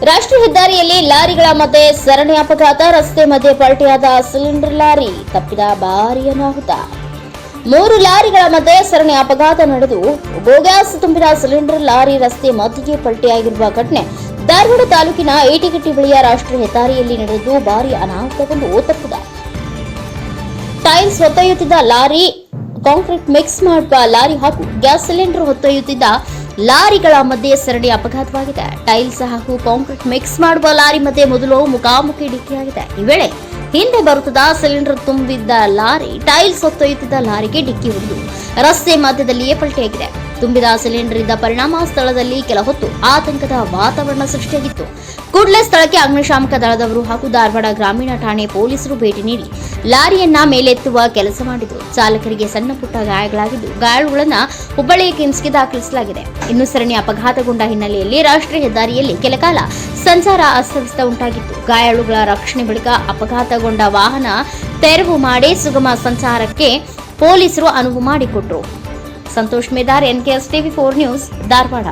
ರಾಷ್ಟ್ರೀಯ ಹೆದ್ದಾರಿಯಲ್ಲಿ ಲಾರಿಗಳ ಮಧ್ಯೆ ಸರಣಿ ಅಪಘಾತ. ರಸ್ತೆ ಮಧ್ಯೆ ಪಲ್ಟಿಯಾದ ಸಿಲಿಂಡರ್ ಲಾರಿ, ತಪ್ಪಿದ ಭಾರೀ ಅನಾಹುತ. 3 ಲಾರಿಗಳ ಮಧ್ಯೆ ಸರಣಿ ಅಪಘಾತ ನಡೆದು ಗೋಗ್ಯಾಸ್ ತುಂಬಿದ ಸಿಲಿಂಡರ್ ಲಾರಿ ರಸ್ತೆ ಮಧ್ಯೆ ಪಲ್ಟಿಯಾಗಿರುವ ಘಟನೆ ಧಾರವಾಡ ತಾಲೂಕಿನ ಏಟಿಗಟ್ಟಿ ಬಳಿಯ ರಾಷ್ಟ್ರೀಯ ಹೆದ್ದಾರಿಯಲ್ಲಿ ನಡೆದು ಭಾರೀ ಅನಾಹುತವೊಂದು ತಪ್ಪಿದೆ. ಟೈಲ್ಸ್ ಹೊತ್ತೊಯ್ಯುತ್ತಿದ್ದ ಲಾರಿ, ಕಾಂಕ್ರೀಟ್ ಮಿಕ್ಸ್ ಮಾಡುವ ಲಾರಿ ಹಾಗೂ ಗ್ಯಾಸ್ ಸಿಲಿಂಡರ್ ಹೊತ್ತೊಯ್ಯುತ್ತಿದ್ದ ಲಾರಿಗಳ ಮಧ್ಯೆ ಸರಣಿ ಅಪಘಾತವಾಗಿದೆ. ಟೈಲ್ಸ್ ಹಾಗೂ ಕಾಂಕ್ರೀಟ್ ಮಿಕ್ಸ್ ಮಾಡುವ ಲಾರಿ ಮಧ್ಯೆ ಮೊದಲು ಮುಖಾಮುಖಿ ಡಿಕ್ಕಿಯಾಗಿದೆ. ಈ ವೇಳೆ ಹಿಂದೆ ಬರುತ್ತಿದ್ದ ಸಿಲಿಂಡರ್ ತುಂಬಿದ್ದ ಲಾರಿ ಟೈಲ್ಸ್ ಹೊತ್ತೊಯ್ಯುತ್ತಿದ್ದ ಲಾರಿಗೆ ಡಿಕ್ಕಿ ಹೊಡೆದು ರಸ್ತೆ ಮಧ್ಯದಲ್ಲಿಯೇ ಪಲ್ಟಿಯಾಗಿದೆ. ತುಂಬಿದ ಸಿಲಿಂಡರ್ ಇದ್ದ ಪರಿಣಾಮ ಸ್ಥಳದಲ್ಲಿ ಕೆಲ ಹೊತ್ತು ಆತಂಕದ ವಾತಾವರಣ ಸೃಷ್ಟಿಯಾಗಿತ್ತು. ಕೂಡಲೇ ಸ್ಥಳಕ್ಕೆ ಅಗ್ನಿಶಾಮಕ ದಳದವರು ಹಾಗೂ ಧಾರವಾಡ ಗ್ರಾಮೀಣ ಠಾಣೆ ಪೊಲೀಸರು ಭೇಟಿ ನೀಡಿ ಲಾರಿಯನ್ನ ಮೇಲೆತ್ತುವ ಕೆಲಸ ಮಾಡಿದರು. ಚಾಲಕರಿಗೆ ಸಣ್ಣ ಪುಟ್ಟ ಗಾಯಗಳಾಗಿದ್ದು, ಗಾಯಾಳುಗಳನ್ನು ಹುಬ್ಬಳ್ಳಿಯ ಕಿಮ್ಸ್ಗೆ ದಾಖಲಿಸಲಾಗಿದೆ. ಇನ್ನು ಸರಣಿ ಅಪಘಾತಗೊಂಡ ಹಿನ್ನೆಲೆಯಲ್ಲಿ ರಾಷ್ಟ್ರೀಯ ಹೆದ್ದಾರಿಯಲ್ಲಿ ಕೆಲಕಾಲ ಸಂಚಾರ ಅಸ್ತವ್ಯಸ್ತ ಉಂಟಾಗಿತ್ತು. ಗಾಯಾಳುಗಳ ರಕ್ಷಣೆ ಬಳಿಕ ಅಪಘಾತಗೊಂಡ ವಾಹನ ತೆರವು ಮಾಡಿ ಸುಗಮ ಸಂಚಾರಕ್ಕೆ ಪೊಲೀಸರು ಅನುವು ಮಾಡಿಕೊಟ್ಟರು. Santosh Medar, NKS TV4 news, Dharwad.